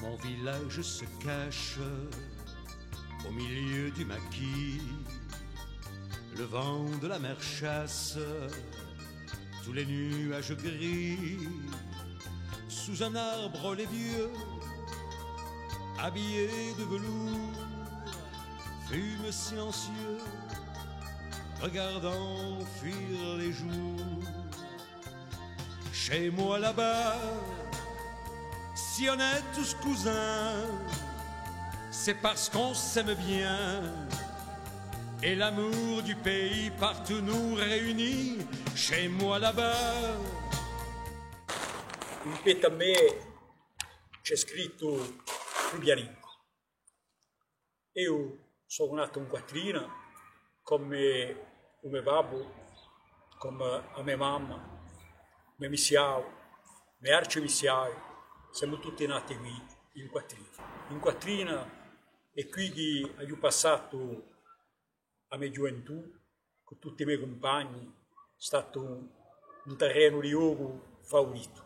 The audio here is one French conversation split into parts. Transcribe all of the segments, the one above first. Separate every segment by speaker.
Speaker 1: Mon village se cache au milieu du maquis. Le vent de la mer chasse tous les nuages gris. Sous un arbre, les vieux, habillés de velours, fument silencieux, regardant fuir les jours. Chez moi là-bas, si on est tous cousins, c'est parce qu'on s'aime bien. Et l'amour du pays partout nous réunit. Chez moi là-bas.
Speaker 2: In petto a me c'è scritto Rubianico. Io sono nato in quattrina come mio babbo, come a mia mamma, mio missiao, mio arcimissiao. Siamo tutti nati qui in quattrina. In quattrina e qui che ho passato la mia gioventù con tutti i miei compagni, è stato un terreno di gioco favorito.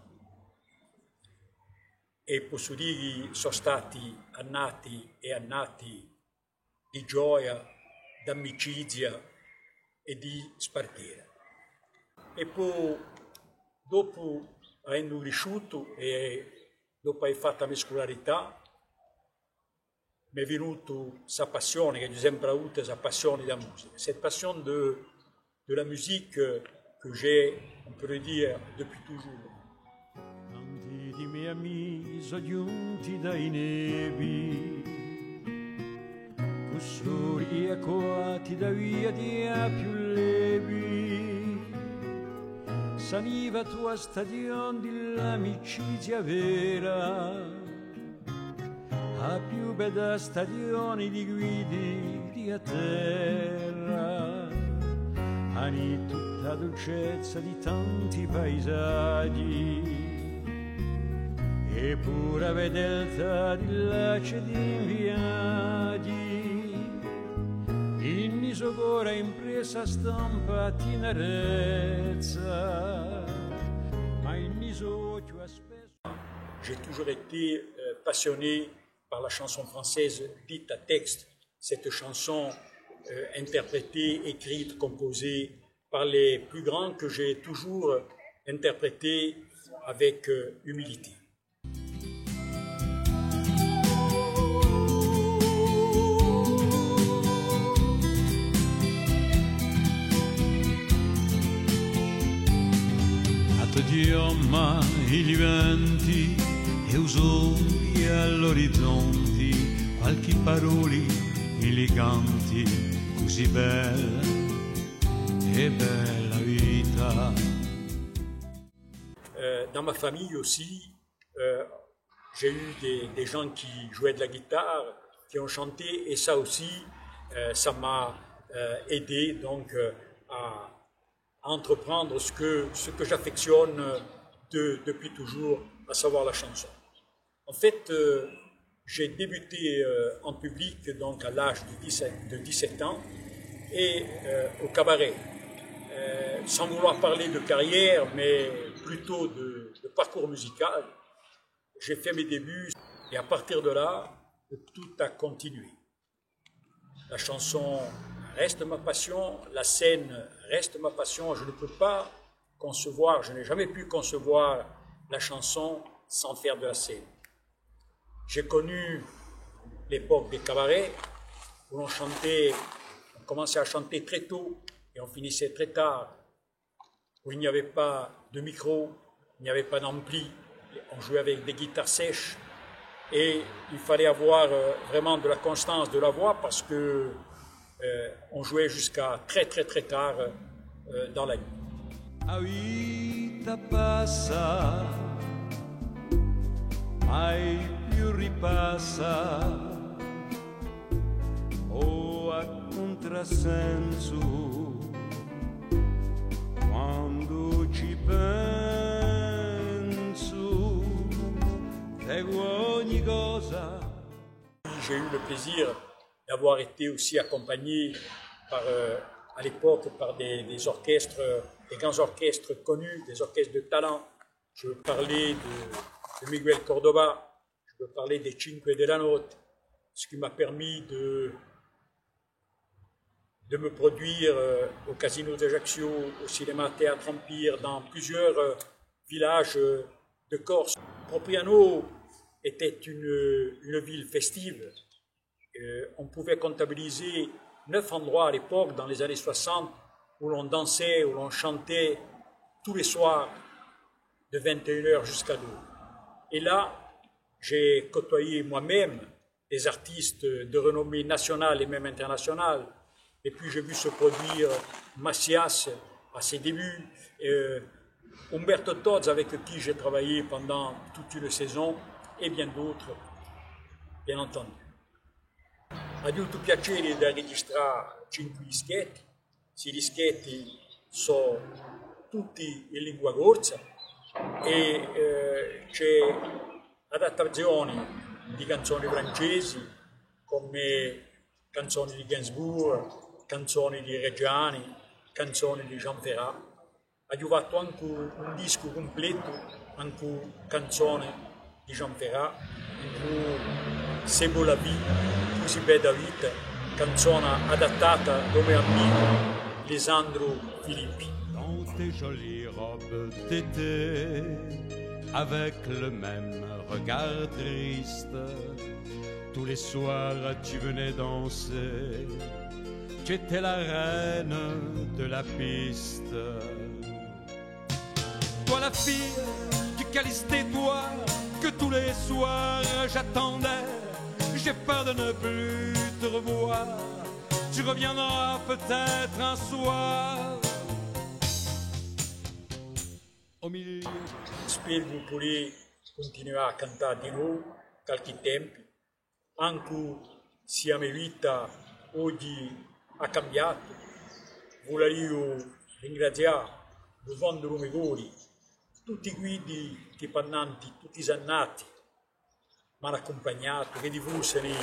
Speaker 2: E posso dire che sono stati annati e annati di gioia, di amicizia e di spartiera. E poi, dopo avendo cresciuto e dopo aver fatto la mia scolarità, mi è venuta questa passione, che ho sempre avuto, questa passione della musica. Cette passion de la musique que j'ai, on peut le dire, depuis toujours.
Speaker 1: Tanti di miei amici sono giunti dai nevi, custodi e coati da via di più levi. Saniva tua stagione dell'amicizia vera, a più bella stagione di guidi di a terra, ani tutta dolcezza di tanti paesaggi, e pura fedeltà di lace di viaggi, in isogora impresa stampa tenerezza, ma in isocchio spesso.
Speaker 2: J'ai toujours été passionné par la chanson française dite à texte, cette chanson interprétée, écrite, composée par les plus grands que j'ai toujours interprétée avec humilité.
Speaker 1: Addio mai gli venti e usori all'orizzonti, qualche parole eleganti, così bella e bella vita.
Speaker 2: Dans ma famille aussi, j'ai eu des gens qui jouaient de la guitare, qui ont chanté, et ça aussi, ça m'a aidé donc à entreprendre ce que j'affectionne depuis toujours, à savoir la chanson. En fait, j'ai débuté en public donc à l'âge de 17 ans et au cabaret. Sans vouloir parler de carrière, mais plutôt de parcours musical, j'ai fait mes débuts et à partir de là, tout a continué. La chanson reste ma passion, la scène reste ma passion. Je ne peux pas concevoir, je n'ai jamais pu concevoir la chanson sans faire de la scène. J'ai connu l'époque des cabarets où on commençait à chanter très tôt et on finissait très tard, où il n'y avait pas de micro, il n'y avait pas d'ampli, on jouait avec des guitares sèches et il fallait avoir vraiment de la constance de la voix parce que on jouait jusqu'à très tard dans la nuit.
Speaker 1: La vita passa, mai più ripassa, o a contrassenso, quando ci penso, seguo ogni cosa.
Speaker 2: J'ai eu le plaisir d'avoir été aussi accompagné par, à l'époque par des orchestres, des grands orchestres connus, des orchestres de talent. Je parlais de Miguel Córdoba, je je veux parler des Cinque della Notte, ce qui m'a permis de me produire au Casino d'Ajaccio, au Cinéma Théâtre Empire, dans plusieurs villages de Corse. Propriano était une ville festive. On pouvait comptabiliser 9 endroits à l'époque, dans les années 60, où l'on dansait, où l'on chantait tous les soirs de 21h jusqu'à 2. Et là, j'ai côtoyé moi-même des artistes de renommée nationale et même internationale. Et puis j'ai vu se produire Macias à ses débuts, Umberto Tozzi avec qui j'ai travaillé pendant toute une saison et bien d'autres, bien entendu. Ha avuto piacere da registrare 5 dischetti, questi dischetti sono tutti in lingua corsa e c'è adattazioni di canzoni francesi come canzoni di Gainsbourg, canzoni di Reggiani, canzoni di Jean Ferrat. Ha fatto anche un disco completo, anche canzoni di Jean Ferrat, in cui C'est beau la vie, così bella vita, canzone adattata da mio amico Lisandro Filippi.
Speaker 1: Dans tes jolies robes d'été, avec le même regard triste, tous les soirs tu venais danser, tu étais la reine de la piste. Toi la fille du Calisté-toi, que tous les soirs j'attendais, j'ai peur de ne plus te revoir, tu reviendras peut-être un soir. Au milieu.
Speaker 2: Spero di poter continuare a cantare di nuovo qualche tempo, anche se la mia vita oggi ha cambiato. Voglio ringraziare il Fondo Rumegori, tutti i guidi, i pannanti, tutti i sannati mi hanno accompagnato, che diffusero i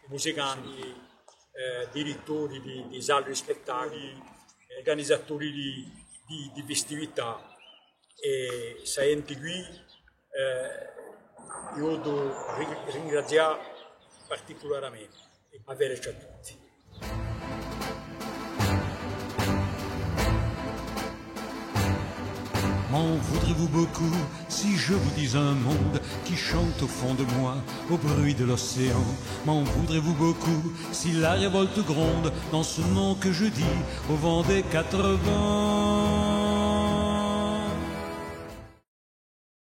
Speaker 2: musicanti, direttori di sale di spettacoli, organizzatori di festività. E saenti qui io devo ringraziare particolarmente e averci a tutti.
Speaker 1: M'en voudrez-vous beaucoup si je vous dis un monde qui chante au fond de moi, au bruit de l'océan? M'en voudrez-vous beaucoup si la révolte gronde dans ce nom que je dis au vent des 4 vents?